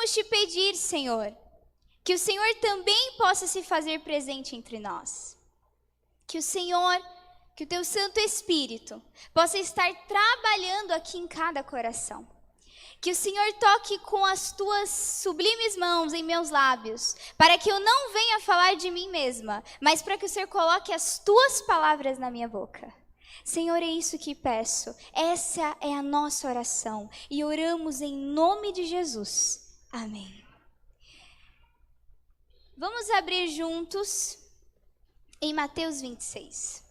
queremos te pedir, Senhor, que o Senhor também possa se fazer presente entre nós. Que o Senhor, que o teu Santo Espírito possa estar trabalhando aqui em cada coração. Que o Senhor toque com as tuas sublimes mãos em meus lábios, para que eu não venha falar de mim mesma, mas para que o Senhor coloque as tuas palavras na minha boca. Senhor, é isso que peço. Essa é a nossa oração e oramos em nome de Jesus. Amém. Vamos abrir juntos em Mateus 26.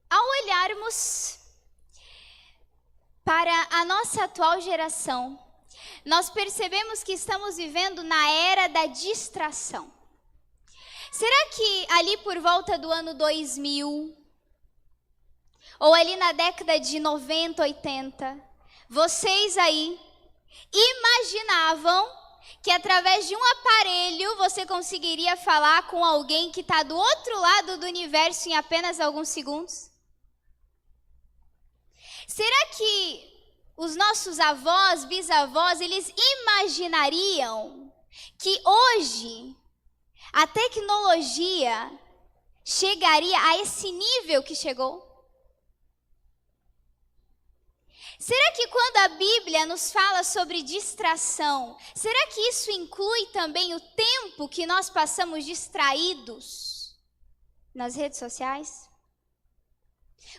Ao olharmos para a nossa atual geração, nós percebemos que estamos vivendo na era da distração. Será que ali por volta do ano 2000, ou ali na década de 90, 80, vocês aí imaginavam que através de um aparelho você conseguiria falar com alguém que está do outro lado do universo em apenas alguns segundos? Será que os nossos avós, bisavós, eles imaginariam que hoje a tecnologia chegaria a esse nível que chegou? Será que quando a Bíblia nos fala sobre distração, será que isso inclui também o tempo que nós passamos distraídos nas redes sociais?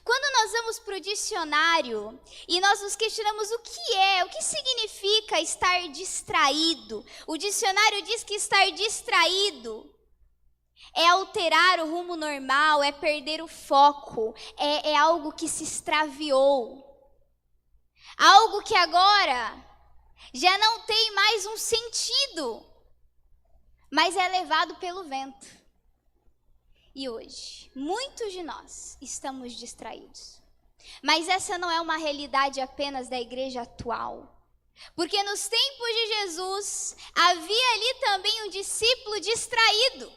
Quando nós vamos para o dicionário e nós nos questionamos o que significa estar distraído, o dicionário diz que estar distraído é alterar o rumo normal, é perder o foco, é algo que se extraviou. Algo que agora já não tem mais um sentido, mas é levado pelo vento. E hoje, muitos de nós estamos distraídos. Mas essa não é uma realidade apenas da igreja atual. Porque nos tempos de Jesus, havia ali também um discípulo distraído.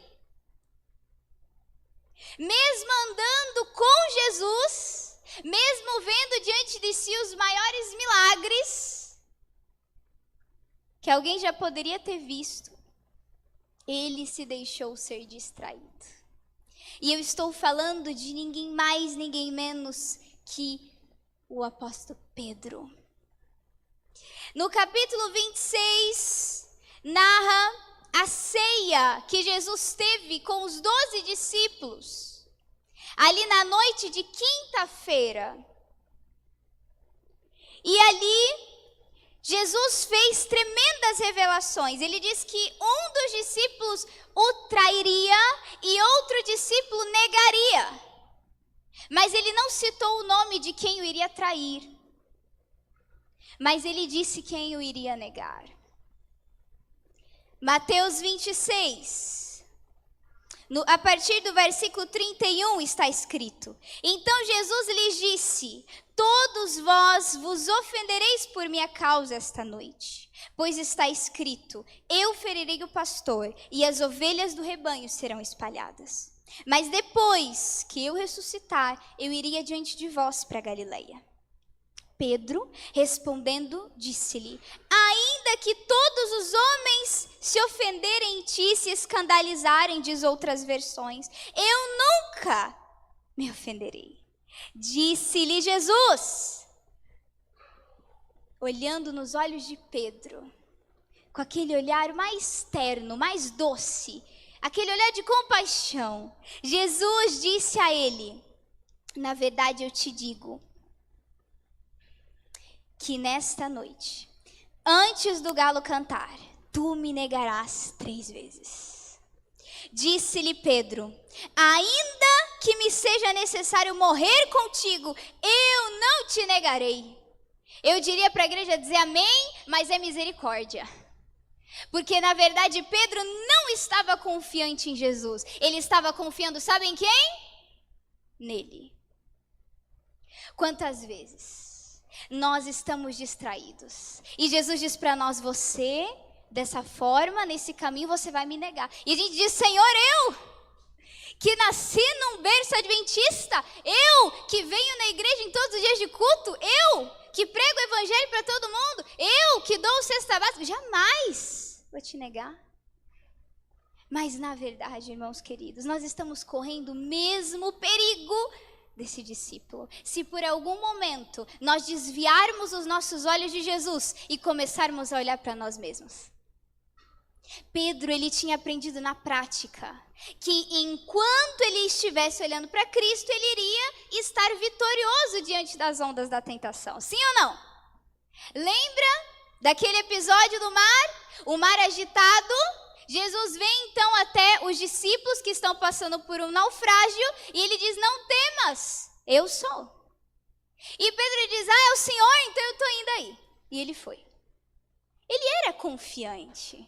Mesmo andando com Jesus, mesmo vendo diante de si os maiores milagres que alguém já poderia ter visto, ele se deixou ser distraído. E eu estou falando de ninguém mais, ninguém menos que o apóstolo Pedro. No capítulo 26, narra a ceia que Jesus teve com os 12 discípulos, ali na noite de quinta-feira. E ali, Jesus fez tremendas revelações. Ele diz que um dos discípulos o trairia e outro discípulo negaria. Mas ele não citou o nome de quem o iria trair. Mas ele disse quem o iria negar. Mateus 26. A partir do versículo 31 está escrito: Então Jesus lhes disse: Todos vós vos ofendereis por minha causa esta noite, pois está escrito: Eu ferirei o pastor, e as ovelhas do rebanho serão espalhadas. Mas depois que eu ressuscitar, eu iria adiante de vós para Galileia. Pedro, respondendo, disse-lhe: Ainda que todos os homens se ofenderem em ti, se escandalizarem, diz outras versões, eu nunca me ofenderei. Disse-lhe Jesus, olhando nos olhos de Pedro, com aquele olhar mais terno, mais doce, aquele olhar de compaixão, Jesus disse a ele: Na verdade eu te digo, que nesta noite, antes do galo cantar, tu me negarás 3 vezes. Disse-lhe Pedro: Ainda que me seja necessário morrer contigo, eu não te negarei. Eu diria para a igreja dizer amém, mas é misericórdia. Porque na verdade Pedro não estava confiante em Jesus. Ele estava confiando, sabem quem? Nele. Quantas vezes nós estamos distraídos. E Jesus diz para nós, você, dessa forma, nesse caminho, você vai me negar. E a gente diz, Senhor, eu que nasci num berço adventista, eu que venho na igreja em todos os dias de culto, eu que prego o evangelho para todo mundo, eu que dou o cesta básica, jamais vou te negar. Mas na verdade, irmãos queridos, nós estamos correndo o mesmo perigo desse discípulo. Se por algum momento nós desviarmos os nossos olhos de Jesus e começarmos a olhar para nós mesmos. Pedro, ele tinha aprendido na prática que enquanto ele estivesse olhando para Cristo, ele iria estar vitorioso diante das ondas da tentação. Sim ou não? Lembra daquele episódio do mar? O mar agitado. Jesus vem então até os discípulos que estão passando por um naufrágio e ele diz, não temas, eu sou. E Pedro diz, é o Senhor, então eu estou indo aí. E ele foi. Ele era confiante.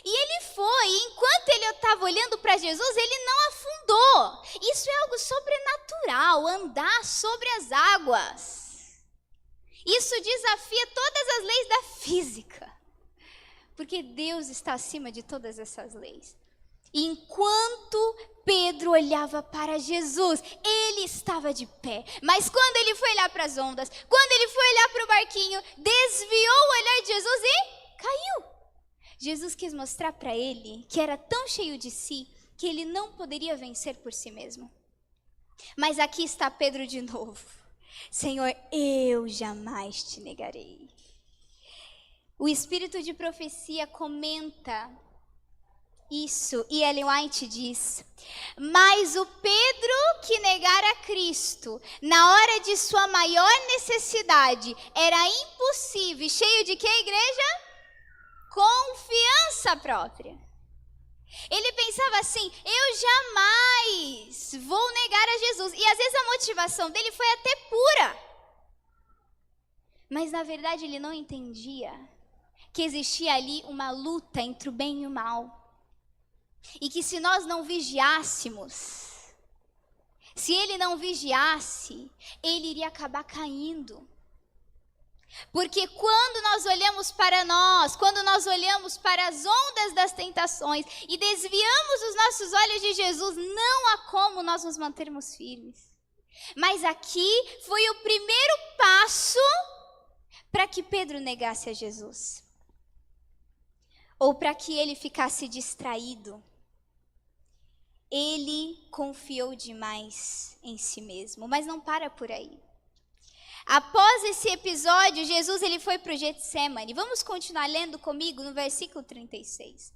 E ele foi, e enquanto ele estava olhando para Jesus, ele não afundou. Isso é algo sobrenatural, andar sobre as águas. Isso desafia todas as leis da física. Porque Deus está acima de todas essas leis. E enquanto Pedro olhava para Jesus, ele estava de pé. Mas quando ele foi olhar para as ondas, quando ele foi olhar para o barquinho, desviou o olhar de Jesus e caiu. Jesus quis mostrar para ele que era tão cheio de si que ele não poderia vencer por si mesmo. Mas aqui está Pedro de novo. Senhor, eu jamais te negarei. O espírito de profecia comenta isso e Ellen White diz: mas o Pedro que negara Cristo na hora de sua maior necessidade era impossível, cheio de que, igreja? Confiança própria. Ele pensava assim, eu jamais vou negar a Jesus. E às vezes a motivação dele foi até pura. Mas na verdade ele não entendia que existia ali uma luta entre o bem e o mal. E que se nós não vigiássemos, se ele não vigiasse, ele iria acabar caindo. Porque quando nós olhamos para nós, quando nós olhamos para as ondas das tentações e desviamos os nossos olhos de Jesus, não há como nós nos mantermos firmes. Mas aqui foi o primeiro passo para que Pedro negasse a Jesus. Ou para que ele ficasse distraído. Ele confiou demais em si mesmo, mas não para por aí. Após esse episódio, Jesus ele foi para o Getsemane. Vamos continuar lendo comigo no versículo 36.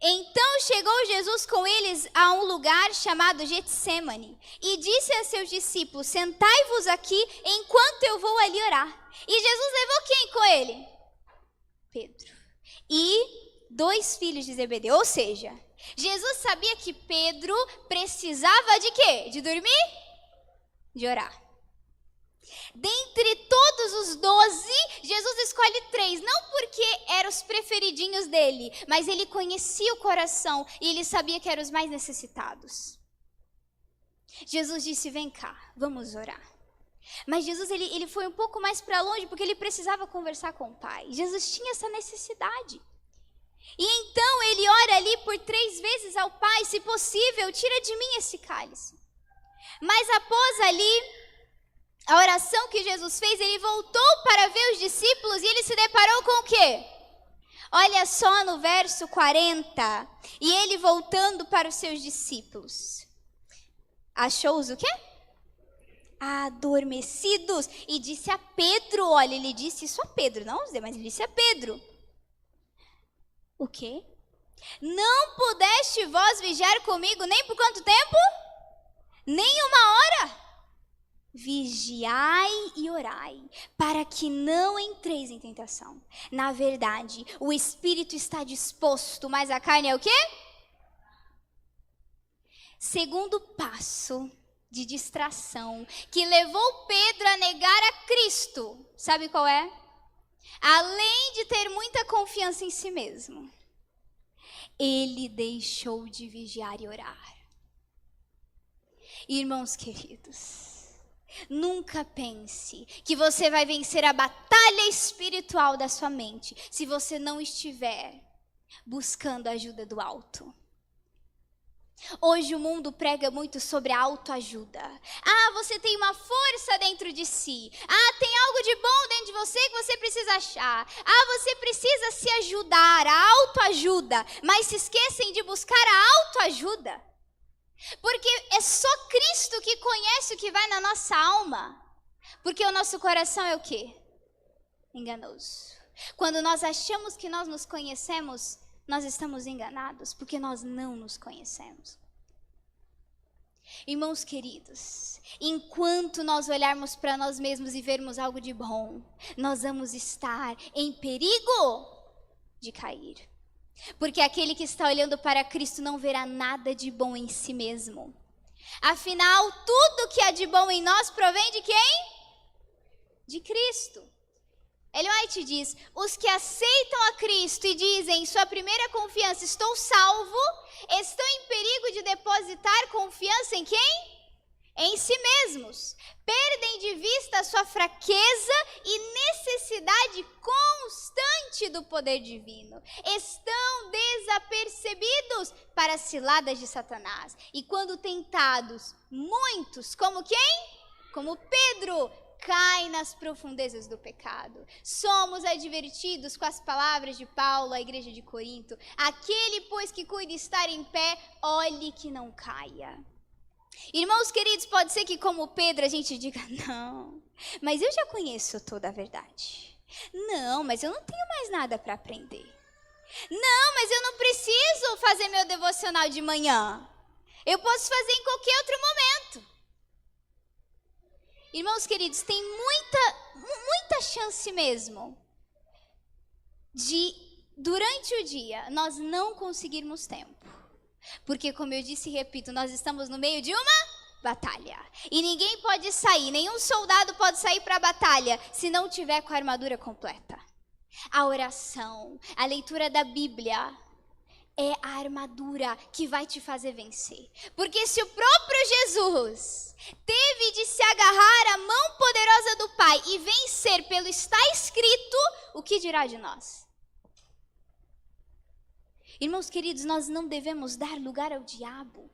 Então chegou Jesus com eles a um lugar chamado Getsemane e disse a seus discípulos, sentai-vos aqui enquanto eu vou ali orar. E Jesus levou quem com ele? Pedro. E 2 filhos de Zebedeu, ou seja, Jesus sabia que Pedro precisava de quê? De dormir? De orar. Dentre todos os 12, Jesus escolhe 3, não porque eram os preferidinhos dele, mas ele conhecia o coração e ele sabia que eram os mais necessitados. Jesus disse, vem cá, vamos orar. Mas Jesus ele foi um pouco mais para longe porque ele precisava conversar com o Pai. Jesus tinha essa necessidade. E então ele ora ali por 3 vezes ao Pai, se possível, tira de mim esse cálice. Mas após ali a oração que Jesus fez, ele voltou para ver os discípulos e ele se deparou com o quê? Olha só no verso 40. E ele voltando para os seus discípulos. Achou-os o quê? Adormecidos. E disse a Pedro, olha, ele disse isso a Pedro, não os demais, ele disse a Pedro. O quê? Não pudeste vós vigiar comigo nem por quanto tempo? Nem 1 hora? Vigiai e orai, para que não entreis em tentação. Na verdade, o espírito está disposto, mas a carne é o quê? Segundo passo de distração, que levou Pedro a negar a Cristo. Sabe qual é? Além de ter muita confiança em si mesmo, ele deixou de vigiar e orar. Irmãos queridos, Nunca pense que você vai vencer a batalha espiritual da sua mente se você não estiver buscando a ajuda do alto. Hoje o mundo prega muito sobre a autoajuda. Você tem uma força dentro de si. Tem algo de bom dentro de você que você precisa achar. Você precisa se ajudar, a autoajuda. Mas se esquecem de buscar a autoajuda. Porque é só Cristo que conhece o que vai na nossa alma. Porque o nosso coração é o quê? Enganoso. Quando nós achamos que nós nos conhecemos, nós estamos enganados, porque nós não nos conhecemos. Irmãos queridos, enquanto nós olharmos para nós mesmos e vermos algo de bom, nós vamos estar em perigo de cair. Porque aquele que está olhando para Cristo não verá nada de bom em si mesmo. Afinal, tudo que há de bom em nós provém de quem? De Cristo. Ellen White diz, os que aceitam a Cristo e dizem em sua primeira confiança, estou salvo, estão em perigo de depositar confiança em quem? Em si mesmos. Perdem de vista a sua fraqueza e necessidade constante do poder divino. Estão desapercebidos para as ciladas de Satanás. E quando tentados, muitos, como quem? Como Pedro, cai nas profundezas do pecado. Somos advertidos com as palavras de Paulo à igreja de Corinto. Aquele, pois, que cuida estar em pé, olhe que não caia. Irmãos queridos, pode ser que como Pedro a gente diga, não, mas eu já conheço toda a verdade. Não, mas eu não tenho mais nada para aprender. Não, mas eu não preciso fazer meu devocional de manhã. Eu posso fazer em qualquer outro momento. Irmãos queridos, tem muita chance mesmo de, durante o dia, nós não conseguirmos tempo. Porque, como eu disse e repito, nós estamos no meio de uma batalha. E ninguém pode sair, nenhum soldado pode sair para a batalha se não tiver com a armadura completa. A oração, a leitura da Bíblia é a armadura que vai te fazer vencer. Porque se o próprio Jesus teve de se agarrar à mão poderosa do Pai e vencer pelo está escrito, o que dirá de nós? Irmãos queridos, nós não devemos dar lugar ao diabo.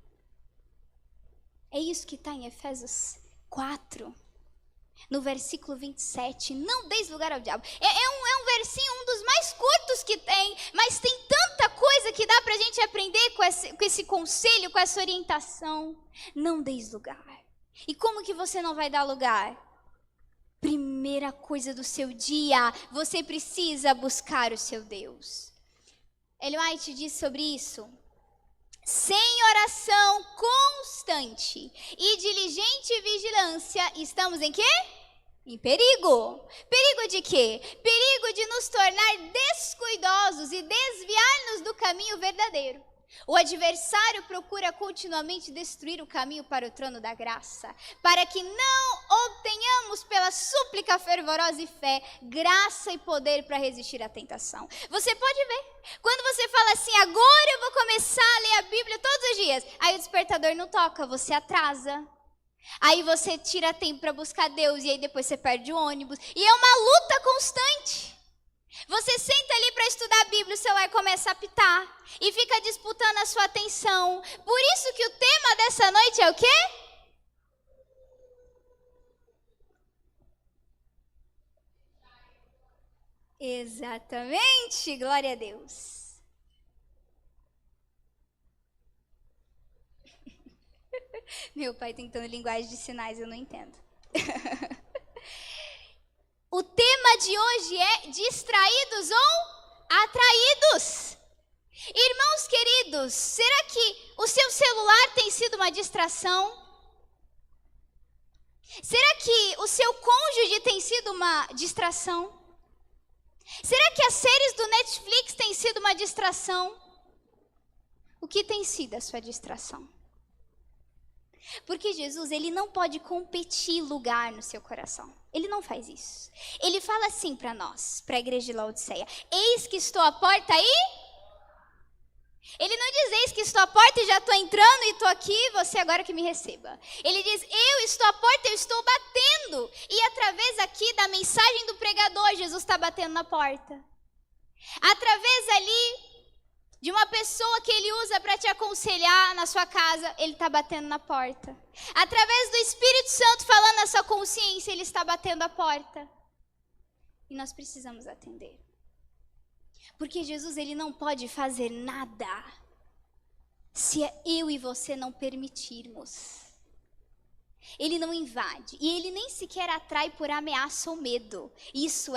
É isso que está em Efésios 4, no versículo 27. Não deis lugar ao diabo. É um versinho, um dos mais curtos que tem, mas tem tanta coisa que dá para a gente aprender com esse conselho, com essa orientação. Não deis lugar. E como que você não vai dar lugar? Primeira coisa do seu dia, você precisa buscar o seu Deus. Ellen White diz sobre isso. Sem oração constante e diligente vigilância, estamos em quê? Em perigo. Perigo de quê? Perigo de nos tornar descuidosos e desviar-nos do caminho verdadeiro. O adversário procura continuamente destruir o caminho para o trono da graça, para que não obtenhamos pela súplica fervorosa e fé, graça e poder para resistir à tentação. Você pode ver, quando você fala assim, agora eu vou começar a ler a Bíblia todos os dias, aí o despertador não toca, você atrasa. Aí você tira tempo para buscar Deus e aí depois você perde o ônibus. E é uma luta constante. Você senta ali para estudar a Bíblia, o celular começa a apitar e fica disputando a sua atenção. Por isso que o tema dessa noite é o quê? Exatamente, glória a Deus. Meu pai tentando linguagem de sinais, eu não entendo. O tema de hoje é distraídos ou atraídos. Irmãos queridos, será que o seu celular tem sido uma distração? Será que o seu cônjuge tem sido uma distração? Será que as séries do Netflix têm sido uma distração? O que tem sido a sua distração? Porque Jesus, ele não pode competir lugar no seu coração. Ele não faz isso. Ele fala assim para nós, para a igreja de Laodiceia: eis que estou à porta e Ele não diz, eis que estou à porta e já estou entrando e estou aqui, você agora que me receba. Ele diz, eu estou à porta, eu estou batendo. E através aqui da mensagem do pregador, Jesus está batendo na porta. Através ali de uma pessoa que ele usa para te aconselhar na sua casa, ele está batendo na porta. Através do Espírito Santo falando na sua consciência, ele está batendo a porta. E nós precisamos atender. Porque Jesus, ele não pode fazer nada se eu e você não permitirmos. Ele não invade. E ele nem sequer atrai por ameaça ou medo. Isso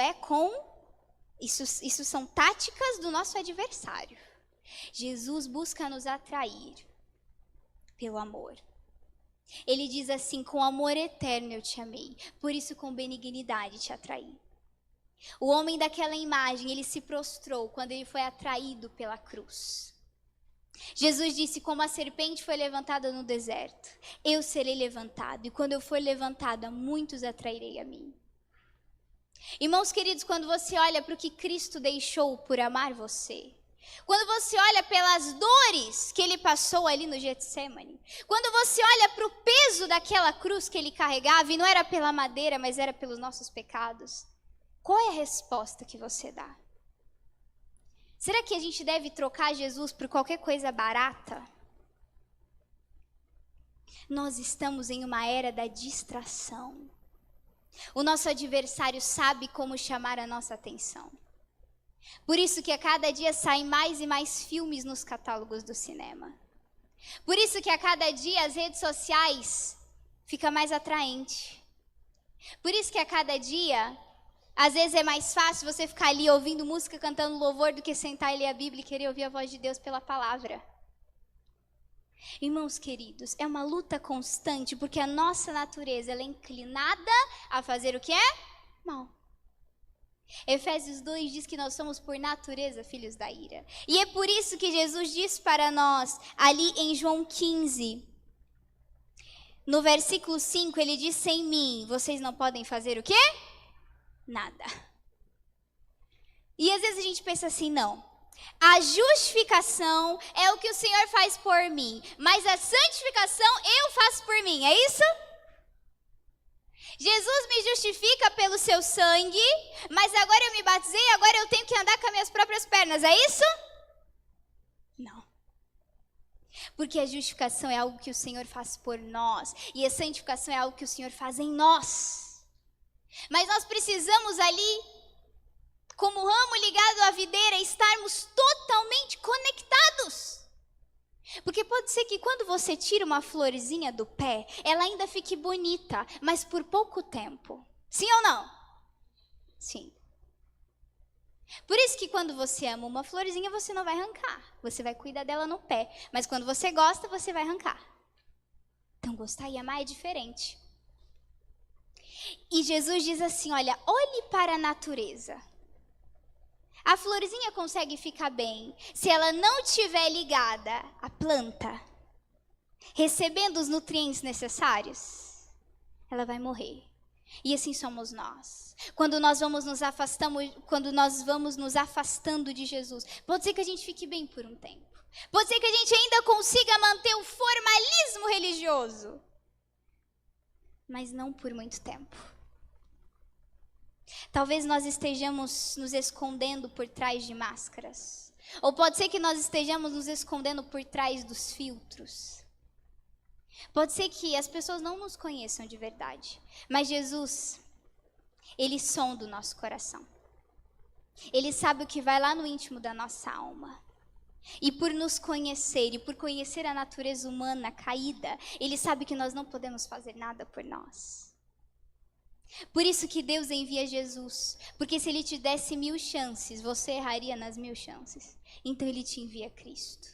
são táticas do nosso adversário. Jesus busca nos atrair pelo amor. Ele diz assim, com amor eterno eu te amei, por isso com benignidade te atraí. O homem daquela imagem, ele se prostrou quando ele foi atraído pela cruz. Jesus disse, como a serpente foi levantada no deserto, eu serei levantado, e quando eu for levantado, a muitos atrairei a mim. Irmãos queridos, quando você olha para o que Cristo deixou por amar você, quando você olha pelas dores que ele passou ali no Getsemane, quando você olha para o peso daquela cruz que ele carregava, e não era pela madeira, mas era pelos nossos pecados, qual é a resposta que você dá? Será que a gente deve trocar Jesus por qualquer coisa barata? Nós estamos em uma era da distração. O nosso adversário sabe como chamar a nossa atenção. Por isso que a cada dia saem mais e mais filmes nos catálogos do cinema. Por isso que a cada dia as redes sociais ficam mais atraentes. Por isso que a cada dia, às vezes é mais fácil você ficar ali ouvindo música, cantando louvor, do que sentar e ler a Bíblia e querer ouvir a voz de Deus pela palavra. Irmãos queridos, é uma luta constante, porque a nossa natureza ela é inclinada a fazer o que é? Mal. Efésios 2 diz que nós somos por natureza filhos da ira. E é por isso que Jesus diz para nós, ali em João 15, no versículo 5, ele diz, sem mim, vocês não podem fazer o quê? Nada. E às vezes a gente pensa assim, não, a justificação é o que o Senhor faz por mim, mas a santificação eu faço por mim, é isso? Jesus me justifica pelo seu sangue, mas agora eu me batizei, agora eu tenho que andar com as minhas próprias pernas, é isso? Não. Porque a justificação é algo que o Senhor faz por nós, e a santificação é algo que o Senhor faz em nós. Mas nós precisamos ali, como ramo ligado à videira, estarmos totalmente conectados. Porque pode ser que quando você tira uma florzinha do pé, ela ainda fique bonita, mas por pouco tempo. Sim ou não? Sim. Por isso que quando você ama uma florzinha, você não vai arrancar. Você vai cuidar dela no pé. Mas quando você gosta, você vai arrancar. Então gostar e amar é diferente. E Jesus diz assim, olha, olhe para a natureza. A florzinha consegue ficar bem se ela não estiver ligada à planta, recebendo os nutrientes necessários, ela vai morrer. E assim somos nós. Quando nós vamos nos afastando de Jesus, pode ser que a gente fique bem por um tempo. Pode ser que a gente ainda consiga manter o formalismo religioso, mas não por muito tempo. Talvez nós estejamos nos escondendo por trás de máscaras. Ou pode ser que nós estejamos nos escondendo por trás dos filtros. Pode ser que as pessoas não nos conheçam de verdade. Mas Jesus, Ele sonda o nosso coração. Ele sabe o que vai lá no íntimo da nossa alma. E por nos conhecer, e por conhecer a natureza humana caída, Ele sabe que nós não podemos fazer nada por nós. Por isso que Deus envia Jesus, porque se Ele te desse 1000 chances, você erraria nas 1000 chances. Então Ele te envia Cristo.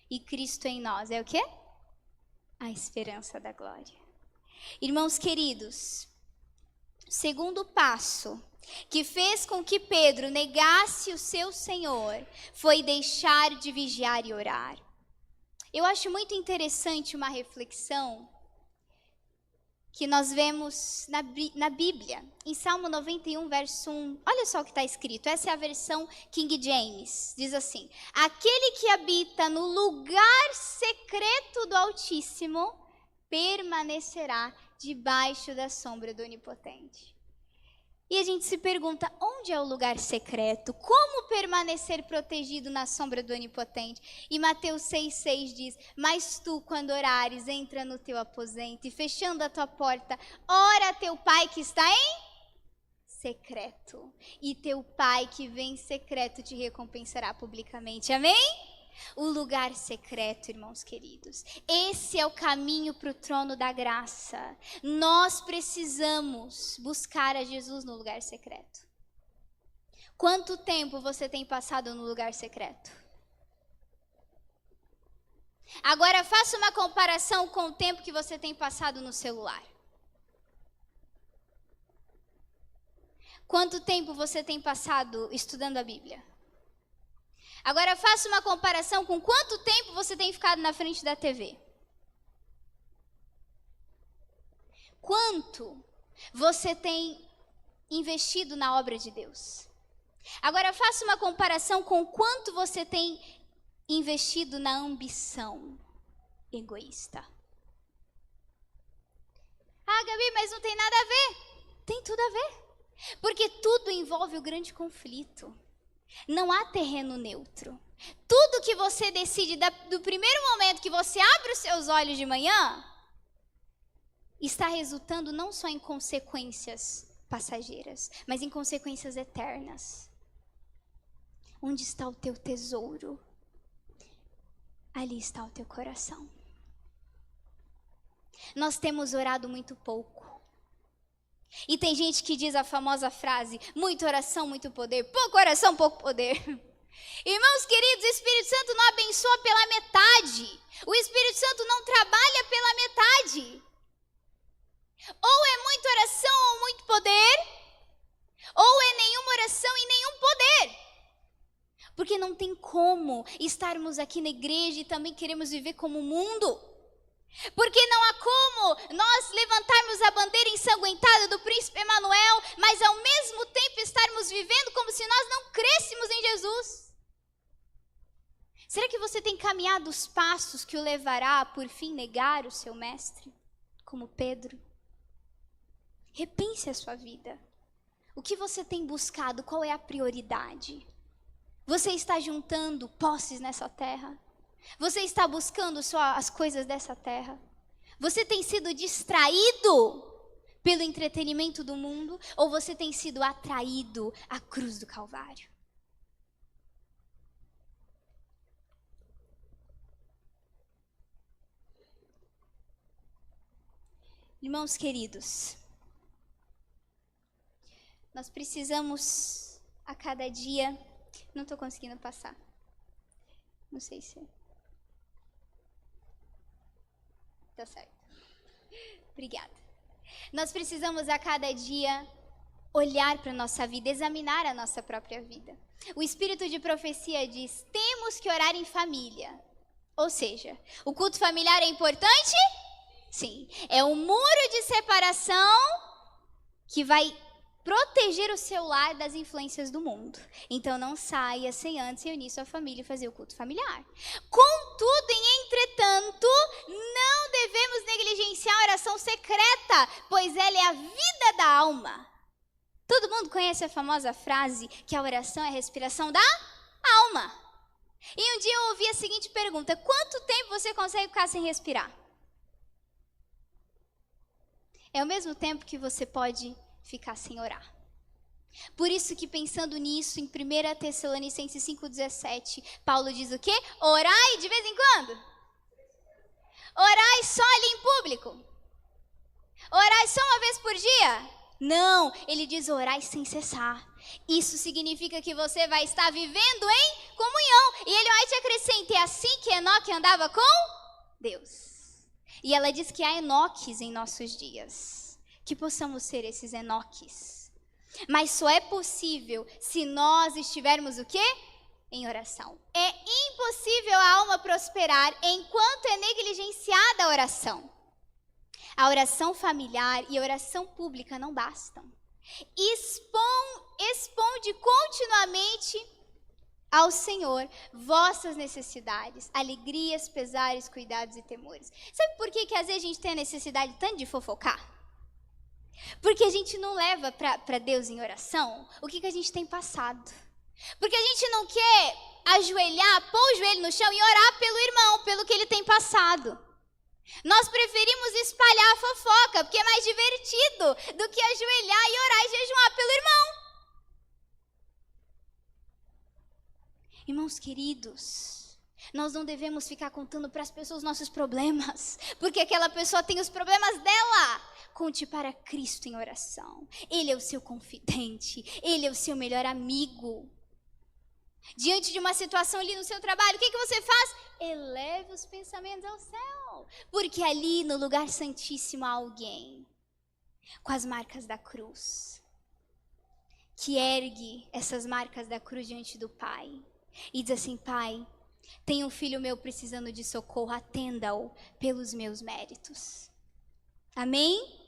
E Cristo em nós é o quê? A esperança da glória. Irmãos queridos, o segundo passo que fez com que Pedro negasse o seu Senhor foi deixar de vigiar e orar. Eu acho muito interessante uma reflexão que nós vemos na Bíblia, em Salmo 91, verso 1. Olha só o que está escrito, essa é a versão King James. Diz assim: aquele que habita no lugar secreto do Altíssimo permanecerá debaixo da sombra do Onipotente. E a gente se pergunta, onde é o lugar secreto? Como permanecer protegido na sombra do Onipotente? E Mateus 6,6 diz: mas tu, quando orares, entra no teu aposento e fechando a tua porta, ora a teu pai que está em secreto. E teu pai que vem em secreto te recompensará publicamente. Amém? O lugar secreto, irmãos queridos. Esse é o caminho para o trono da graça. Nós precisamos buscar a Jesus no lugar secreto. Quanto tempo você tem passado no lugar secreto? Agora faça uma comparação com o tempo que você tem passado no celular. Quanto tempo você tem passado estudando a Bíblia? Agora faça uma comparação com quanto tempo você tem ficado na frente da TV. Quanto você tem investido na obra de Deus. Agora faça uma comparação com quanto você tem investido na ambição egoísta. Ah, Gabi, mas não tem nada a ver. Tem tudo a ver. Porque tudo envolve o grande conflito. Não há terreno neutro. Tudo que você decide do primeiro momento que você abre os seus olhos de manhã, está resultando não só em consequências passageiras, mas em consequências eternas. Onde está o teu tesouro? Ali está o teu coração. Nós temos orado muito pouco. E tem gente que diz a famosa frase: muita oração, muito poder. Pouca oração, pouco poder. Irmãos queridos, o Espírito Santo não abençoa pela metade. O Espírito Santo não trabalha pela metade. Ou é muita oração ou muito poder, ou é nenhuma oração e nenhum poder. Porque não tem como estarmos aqui na igreja e também queremos viver como o mundo. Porque não há como nós levantarmos a bandeira ensanguentada do príncipe Emanuel, mas ao mesmo tempo estarmos vivendo como se nós não crêssemos em Jesus. Será que você tem caminhado os passos que o levará a por fim negar o seu mestre, como Pedro? Repense a sua vida. O que você tem buscado? Qual é a prioridade? Você está juntando posses nessa terra? Você está buscando só as coisas dessa terra? Você tem sido distraído pelo entretenimento do mundo? Ou você tem sido atraído à cruz do Calvário? Irmãos queridos, nós precisamos a cada dia... Não estou conseguindo passar. Não sei se... Tá certo. Obrigada. Nós precisamos a cada dia olhar para a nossa vida, examinar a nossa própria vida. O espírito de profecia diz: temos que orar em família. Ou seja, o culto familiar é importante? Sim. É um muro de separação que vai proteger o seu lar das influências do mundo. Então não saia sem antes reunir sua família e fazer o culto familiar. Contudo, e entretanto, não devemos negligenciar a oração secreta, pois ela é a vida da alma. Todo mundo conhece a famosa frase que a oração é a respiração da alma. E um dia eu ouvi a seguinte pergunta: quanto tempo você consegue ficar sem respirar? É o mesmo tempo que você pode ficar sem orar. Por isso que, pensando nisso, em 1 Tessalonicenses 5,17, Paulo diz o quê? Orai de vez em quando. Orai só ali em público. Orai só uma vez por dia. Não, ele diz orai sem cessar. Isso significa que você vai estar vivendo em comunhão. E ele vai te acrescentar: é assim que Enoque andava com Deus. E ela diz que há Enoques em nossos dias. Que possamos ser esses Enoques. Mas só é possível se nós estivermos o quê? Em oração. É impossível a alma prosperar enquanto é negligenciada a oração. A oração familiar e a oração pública não bastam. Exponde continuamente ao Senhor vossas necessidades, alegrias, pesares, cuidados e temores. Sabe por que às vezes a gente tem a necessidade tanto de fofocar? Porque a gente não leva para Deus em oração o que a gente tem passado. Porque a gente não quer ajoelhar, pôr o joelho no chão e orar pelo irmão, pelo que ele tem passado. Nós preferimos espalhar a fofoca, porque é mais divertido do que ajoelhar e orar e jejuar pelo irmão. Irmãos queridos, nós não devemos ficar contando para as pessoas nossos problemas, porque aquela pessoa tem os problemas dela. Conte para Cristo em oração. Ele é o seu confidente, Ele é o seu melhor amigo. Diante de uma situação ali no seu trabalho, o que você faz? Eleve os pensamentos ao céu. Porque ali no lugar santíssimo há alguém com as marcas da cruz, que ergue essas marcas da cruz diante do Pai e diz assim: Pai, tem um filho meu precisando de socorro, atenda-o pelos meus méritos. Amém?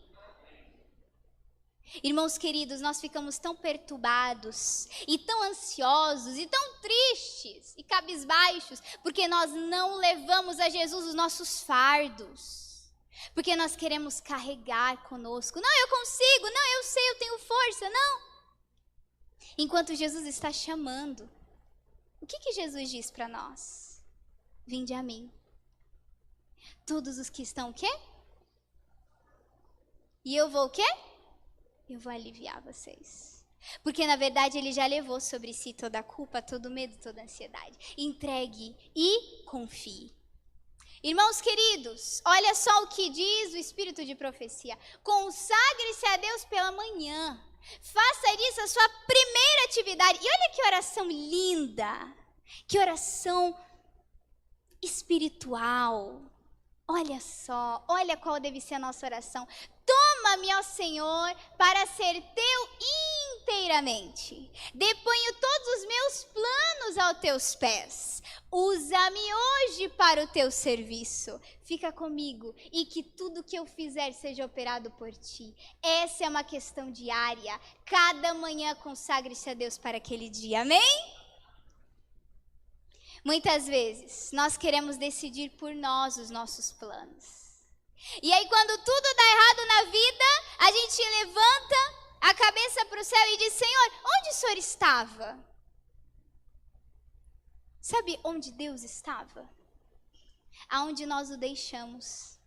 Irmãos queridos, nós ficamos tão perturbados e tão ansiosos e tão tristes e cabisbaixos porque nós não levamos a Jesus os nossos fardos, porque nós queremos carregar conosco. Não, eu consigo, não, eu sei, eu tenho força, não. Enquanto Jesus está chamando, o que Jesus diz para nós? Vinde a mim, todos os que estão o quê? E eu vou o quê? Eu vou aliviar vocês. Porque na verdade ele já levou sobre si toda a culpa, todo o medo, toda a ansiedade. Entregue e confie. Irmãos queridos, olha só o que diz o Espírito de profecia. Consagre-se a Deus pela manhã. Faça disso a sua primeira atividade. E olha que oração linda. Que oração espiritual. Olha só, olha qual deve ser a nossa oração. Toma-me, ó Senhor, para ser teu inteiramente. Deponho todos os meus planos aos teus pés. Usa-me hoje para o teu serviço. Fica comigo e que tudo que eu fizer seja operado por ti. Essa é uma questão diária. Cada manhã consagre-se a Deus para aquele dia. Amém? Muitas vezes, nós queremos decidir por nós os nossos planos. E aí, quando tudo dá errado na vida, a gente levanta a cabeça para o céu e diz: Senhor, onde o Senhor estava? Sabe onde Deus estava? Aonde nós o deixamos.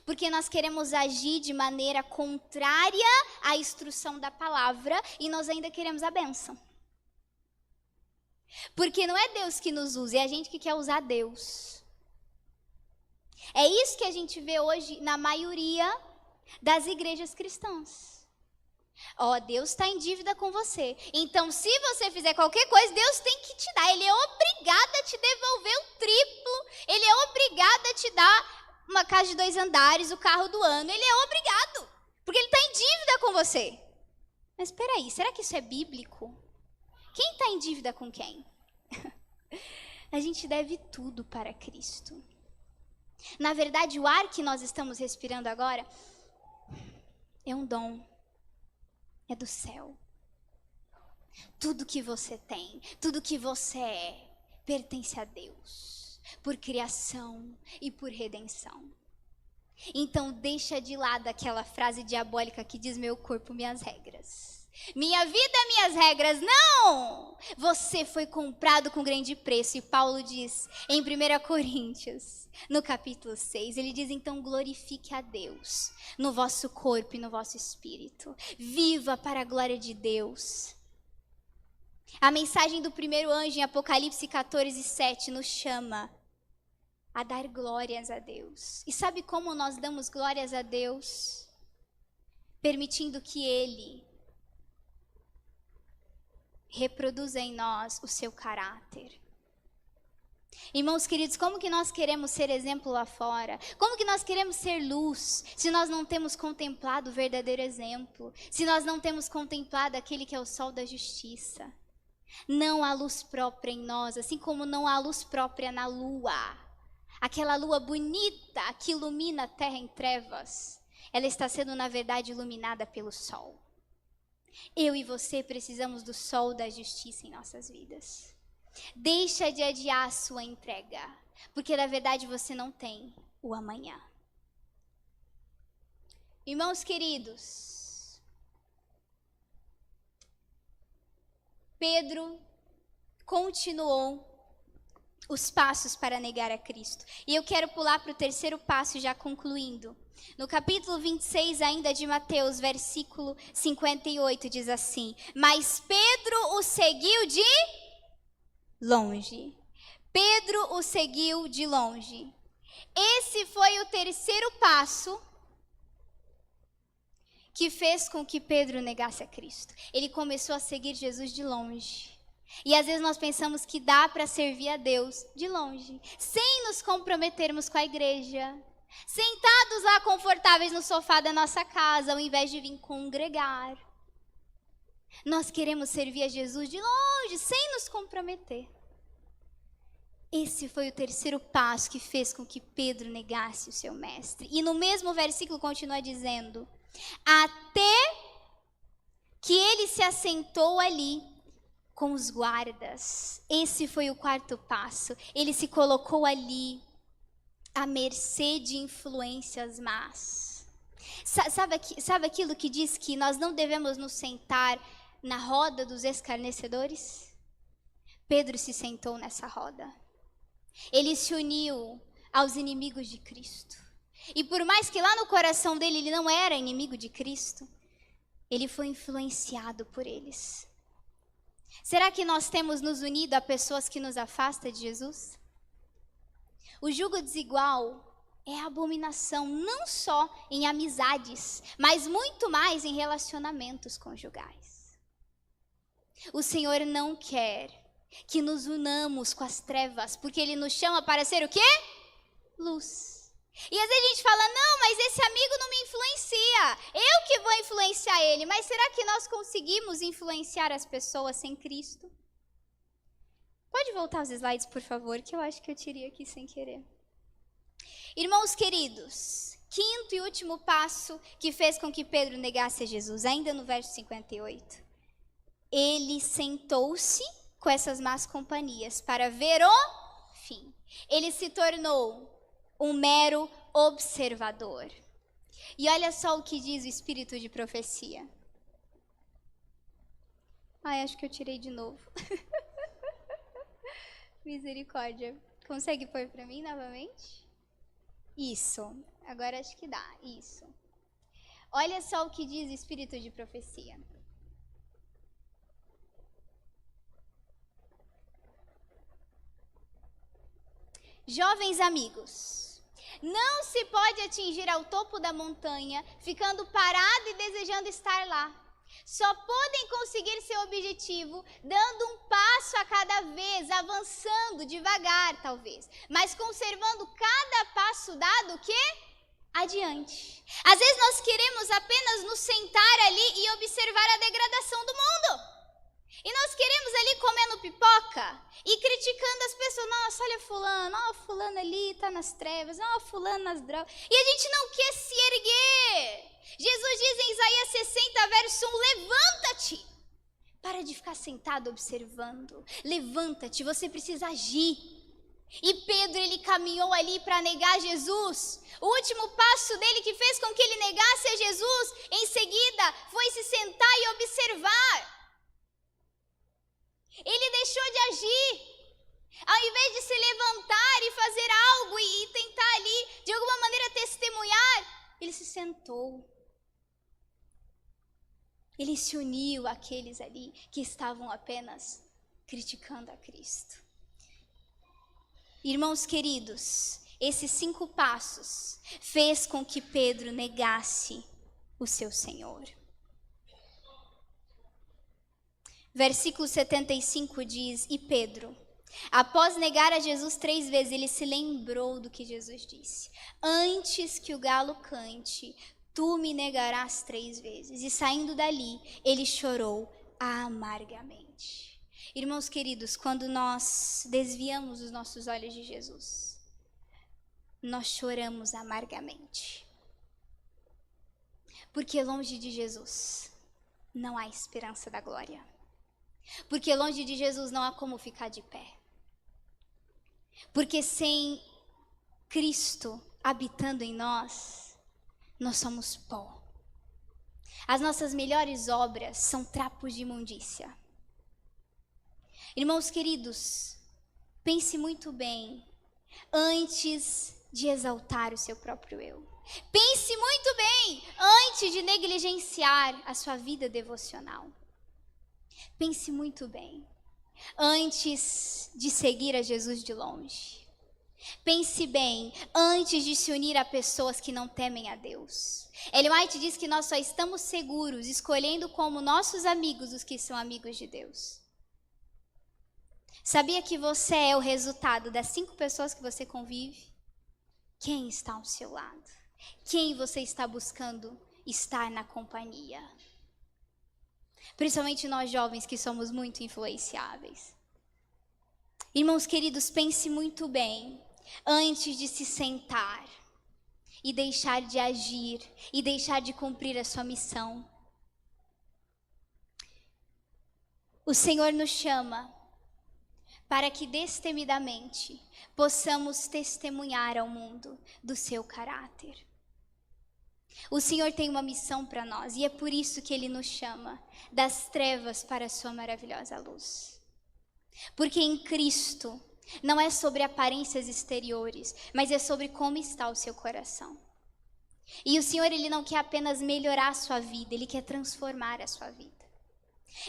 Porque nós queremos agir de maneira contrária à instrução da palavra e nós ainda queremos a bênção. Porque não é Deus que nos usa, é a gente que quer usar Deus. É isso que a gente vê hoje na maioria das igrejas cristãs. Deus está em dívida com você. Então, se você fizer qualquer coisa, Deus tem que te dar. Ele é obrigado a te devolver o triplo. Ele é obrigado a te dar uma casa de 2 andares, o carro do ano. Ele é obrigado, porque ele está em dívida com você. Mas espera aí, será que isso é bíblico? Quem está em dívida com quem? A gente deve tudo para Cristo. Na verdade, o ar que nós estamos respirando agora é um dom. É do céu. Tudo que você tem, tudo que você é, pertence a Deus. Por criação e por redenção. Então, deixa de lado aquela frase diabólica que diz: meu corpo, minhas regras. Minha vida, minhas regras. Não! Você foi comprado com grande preço. E Paulo diz em 1 Coríntios, no capítulo 6, ele diz: então glorifique a Deus no vosso corpo e no vosso espírito. Viva para a glória de Deus. A mensagem do primeiro anjo em Apocalipse 14:7 nos chama a dar glórias a Deus. E sabe como nós damos glórias a Deus? Permitindo que Ele reproduza em nós o seu caráter. Irmãos queridos, como que nós queremos ser exemplo lá fora? Como que nós queremos ser luz se nós não temos contemplado o verdadeiro exemplo? Se nós não temos contemplado aquele que é o sol da justiça? Não há luz própria em nós, assim como não há luz própria na lua. aquela lua bonita que ilumina a terra em trevas, ela está sendo, na verdade, iluminada pelo sol. Eu e você precisamos do sol da justiça em nossas vidas. Deixa de adiar a sua entrega, porque na verdade você não tem o amanhã. Irmãos queridos, Pedro continuou os passos para negar a Cristo. E eu quero pular para o terceiro passo, já concluindo. No capítulo 26 ainda de Mateus, versículo 58, diz assim: mas Pedro o seguiu de longe. Pedro o seguiu de longe. Esse foi o terceiro passo que fez com que Pedro negasse a Cristo. Ele começou a seguir Jesus de longe. E às vezes nós pensamos que dá para servir a Deus de longe, sem nos comprometermos com a igreja, sentados lá confortáveis no sofá da nossa casa, ao invés de vir congregar. Nós queremos servir a Jesus de longe, sem nos comprometer. Esse foi o terceiro passo que fez com que Pedro negasse o seu mestre. E no mesmo versículo continua dizendo: até que ele se assentou ali com os guardas. Esse foi o quarto passo. Ele se colocou ali à mercê de influências más. Sabe aquilo que diz que nós não devemos nos sentar na roda dos escarnecedores? Pedro se sentou nessa roda. Ele se uniu aos inimigos de Cristo. E por mais que lá no coração dele ele não era inimigo de Cristo, ele foi influenciado por eles. Será que nós temos nos unido a pessoas que nos afastam de Jesus? O jugo desigual é abominação, não só em amizades, mas muito mais em relacionamentos conjugais. O Senhor não quer que nos unamos com as trevas, porque Ele nos chama para ser o quê? Luz. E às vezes a gente fala: não, mas esse amigo não me influencia, eu que vou influenciar ele. Mas será que nós conseguimos influenciar as pessoas sem Cristo? Pode voltar os slides, por favor, que eu acho que eu tirei aqui sem querer. Irmãos queridos, quinto e último passo que fez com que Pedro negasse a Jesus, ainda no verso 58. Ele sentou-se com essas más companhias para ver o fim. Ele se tornou um mero observador. E olha só o que diz o espírito de profecia. Ai, acho que eu tirei de novo. Misericórdia. Consegue pôr para mim novamente? Isso. Agora acho que dá. Isso. Olha só o que diz o espírito de profecia. Jovens amigos, não se pode atingir ao topo da montanha ficando parado e desejando estar lá. Só podem conseguir seu objetivo dando um passo a cada vez, avançando devagar talvez, mas conservando cada passo dado o quê? Adiante. Às vezes nós queremos apenas nos sentar ali e observar a degradação do mundo. E nós queremos ali comendo pipoca e criticando as pessoas. Nossa, olha fulano, ó, fulano ali está nas trevas, ó, fulano nas drogas. E a gente não quer se erguer. Jesus diz em Isaías 60, verso 1, levanta-te. Para de ficar sentado observando. Levanta-te, você precisa agir. E Pedro, ele caminhou ali para negar Jesus. O último passo dele que fez com que ele negasse a Jesus, em seguida, foi se sentar e observar. Ele deixou de agir. Ao invés de se levantar e fazer algo e tentar ali, de alguma maneira, testemunhar, ele se sentou. Ele se uniu àqueles ali que estavam apenas criticando a Cristo. Irmãos queridos, esses 5 passos fez com que Pedro negasse o seu Senhor. Versículo 75 diz: e Pedro, após negar a Jesus 3 vezes, ele se lembrou do que Jesus disse: antes que o galo cante, tu me negarás 3 vezes. E saindo dali, ele chorou amargamente. Irmãos queridos, quando nós desviamos os nossos olhos de Jesus, nós choramos amargamente. Porque longe de Jesus não há esperança da glória. Porque longe de Jesus não há como ficar de pé. Porque sem Cristo habitando em nós, nós somos pó. As nossas melhores obras são trapos de imundícia. Irmãos queridos, pense muito bem antes de exaltar o seu próprio eu. Pense muito bem antes de negligenciar a sua vida devocional. Pense muito bem antes de seguir a Jesus de longe. Pense bem antes de se unir a pessoas que não temem a Deus. Ellen White diz que nós só estamos seguros escolhendo como nossos amigos os que são amigos de Deus. Sabia que você é o resultado das 5 pessoas que você convive? Quem está ao seu lado? Quem você está buscando estar na companhia? Principalmente nós jovens que somos muito influenciáveis. Irmãos queridos, pense muito bem antes de se sentar e deixar de agir e deixar de cumprir a sua missão. O Senhor nos chama para que destemidamente possamos testemunhar ao mundo do seu caráter. O Senhor tem uma missão para nós e é por isso que Ele nos chama das trevas para a sua maravilhosa luz. Porque em Cristo não é sobre aparências exteriores, mas é sobre como está o seu coração. E o Senhor, Ele não quer apenas melhorar a sua vida, Ele quer transformar a sua vida.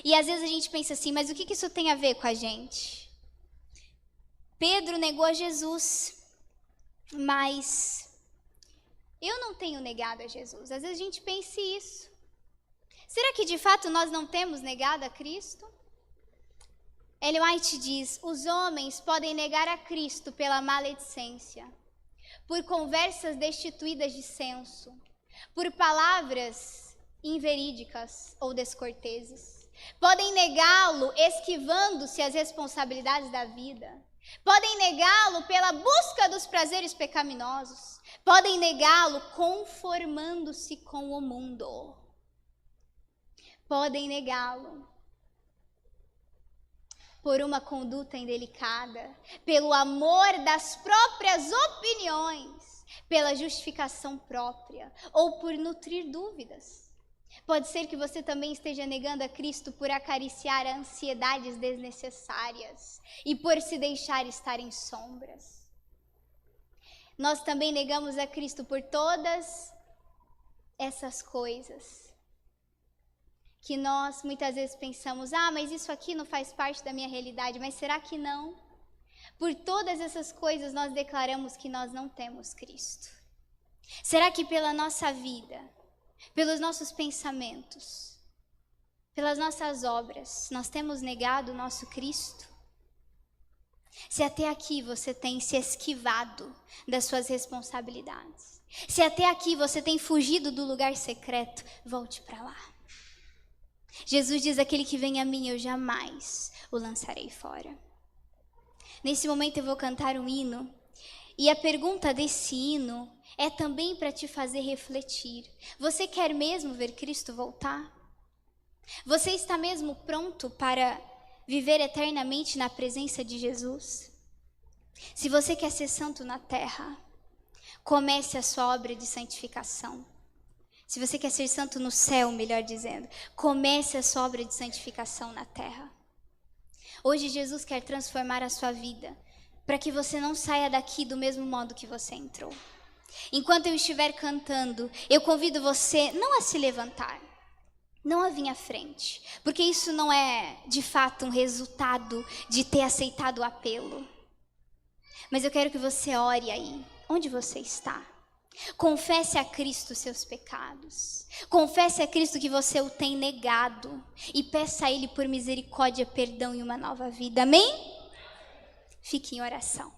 E às vezes a gente pensa assim, mas o que isso tem a ver com a gente? Pedro negou a Jesus, mas eu não tenho negado a Jesus. Às vezes a gente pensa isso. Será que de fato nós não temos negado a Cristo? Ellen White diz, os homens podem negar a Cristo pela maledicência, por conversas destituídas de senso, por palavras inverídicas ou descorteses. Podem negá-lo esquivando-se as responsabilidades da vida. Podem negá-lo pela busca dos prazeres pecaminosos. Podem negá-lo conformando-se com o mundo. Podem negá-lo por uma conduta indelicada, pelo amor das próprias opiniões, pela justificação própria ou por nutrir dúvidas. Pode ser que você também esteja negando a Cristo por acariciar ansiedades desnecessárias e por se deixar estar em sombras. Nós também negamos a Cristo por todas essas coisas que nós muitas vezes pensamos, mas isso aqui não faz parte da minha realidade, mas será que não? Por todas essas coisas nós declaramos que nós não temos Cristo. Será que pela nossa vida, pelos nossos pensamentos, pelas nossas obras, nós temos negado o nosso Cristo? Se até aqui você tem se esquivado das suas responsabilidades, se até aqui você tem fugido do lugar secreto, volte para lá. Jesus diz, aquele que vem a mim, eu jamais o lançarei fora. Nesse momento eu vou cantar um hino, e a pergunta desse hino é também para te fazer refletir. Você quer mesmo ver Cristo voltar? Você está mesmo pronto para viver eternamente na presença de Jesus? Se você quer ser santo na terra, comece a sua obra de santificação. Se você quer ser santo no céu, melhor dizendo, comece a sua obra de santificação na terra. Hoje Jesus quer transformar a sua vida, para que você não saia daqui do mesmo modo que você entrou. Enquanto eu estiver cantando, eu convido você não a se levantar, não a vir à frente, porque isso não é de fato um resultado de ter aceitado o apelo. Mas eu quero que você ore aí, onde você está. Confesse a Cristo os seus pecados. Confesse a Cristo que você o tem negado. E peça a Ele por misericórdia, perdão e uma nova vida. Amém? Fique em oração.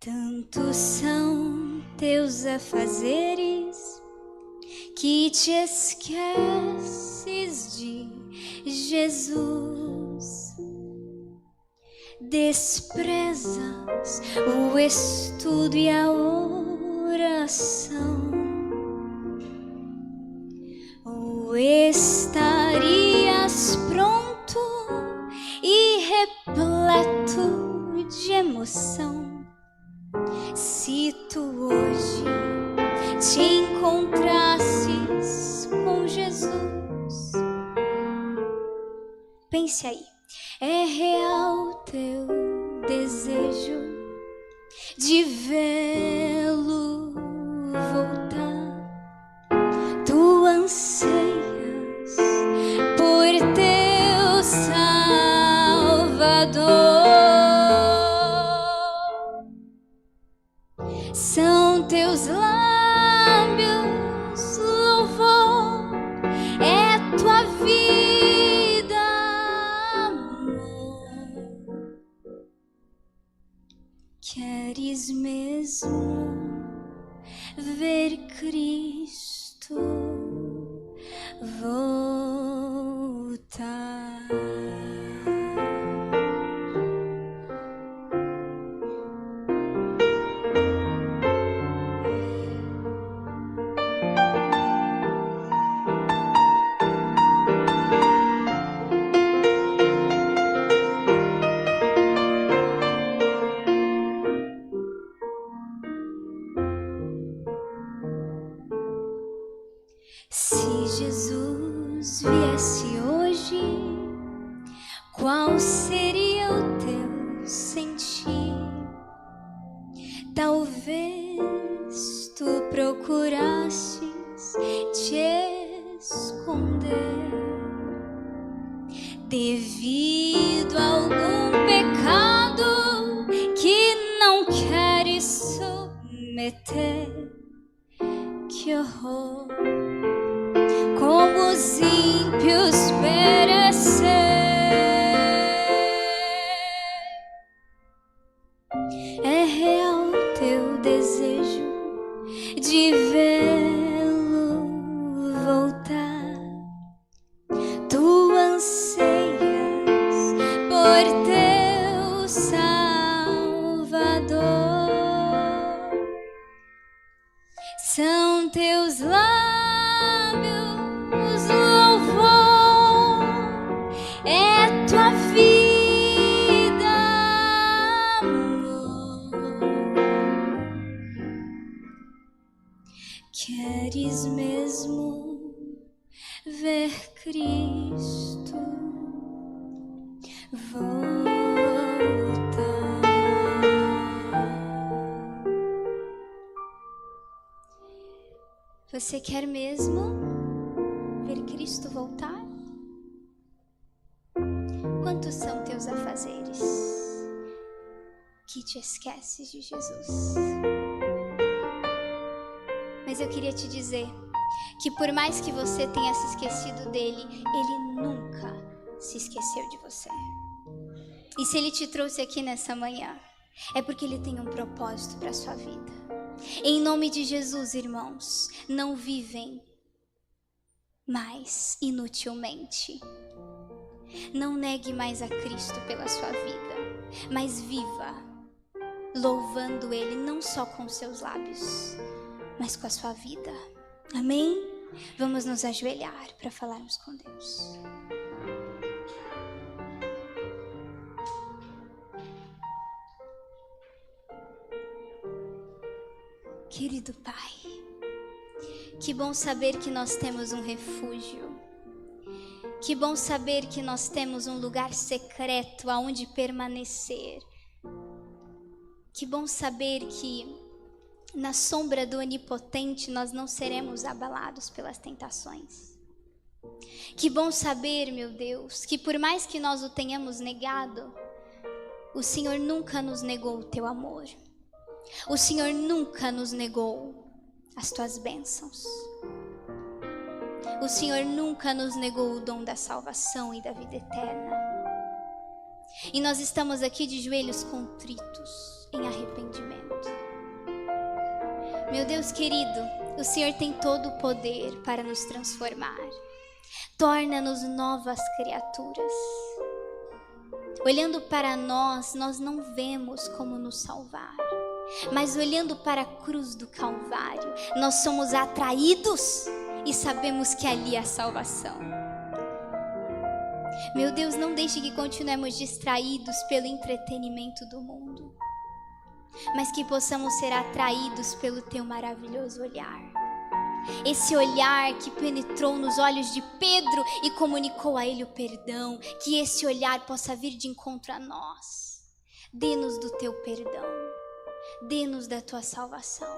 Tantos são teus afazeres que te esqueces de Jesus. Desprezas o estudo e a oração. Ou estarias pronto e repleto de emoção se tu hoje te encontrasses com Jesus? Pense aí, é real teu desejo de vê-lo voltar? Tu anseias por teu Salvador. São teus lábios louvor, é tua vida amor. Queres mesmo ver Cristo voltar? Se Jesus viesse hoje, qual seria o teu sentir? Talvez tu procurasses te esconder devido a algum pecado que não queres submeter. Que horror! Como os ímpios perecer. É real teu desejo de vê-lo voltar. Tu anseias por teu Salvador. São teus lábios louvor, é tua vida amor. Queres mesmo ver Cristo voltar? Você quer mesmo ver Cristo voltar? Quantos são teus afazeres que te esqueces de Jesus? Mas eu queria te dizer que por mais que você tenha se esquecido dele, ele nunca se esqueceu de você. E se ele te trouxe aqui nessa manhã, é porque ele tem um propósito para a sua vida. Em nome de Jesus, irmãos, não vivem mais inutilmente. Não negue mais a Cristo pela sua vida, mas viva louvando Ele não só com seus lábios, mas com a sua vida. Amém? Vamos nos ajoelhar para falarmos com Deus. Querido Pai, que bom saber que nós temos um refúgio. Que bom saber que nós temos um lugar secreto aonde permanecer. Que bom saber que na sombra do Onipotente nós não seremos abalados pelas tentações. Que bom saber, meu Deus, que por mais que nós o tenhamos negado, o Senhor nunca nos negou o teu amor. O Senhor nunca nos negou as tuas bênçãos. O Senhor nunca nos negou o dom da salvação e da vida eterna. E nós estamos aqui de joelhos contritos, em arrependimento. Meu Deus querido, o Senhor tem todo o poder para nos transformar. Torna-nos novas criaturas. Olhando para nós, nós não vemos como nos salvar. Mas olhando para a cruz do Calvário, nós somos atraídos e sabemos que ali há salvação. Meu Deus, não deixe que continuemos distraídos pelo entretenimento do mundo, mas que possamos ser atraídos pelo Teu maravilhoso olhar. Esse olhar que penetrou nos olhos de Pedro e comunicou a ele o perdão, que esse olhar possa vir de encontro a nós. Dê-nos do Teu perdão, dê-nos da Tua salvação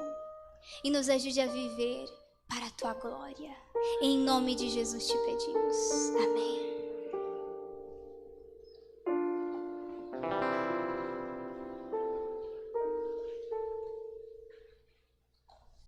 e nos ajude a viver para a Tua glória. Em nome de Jesus te pedimos. Amém.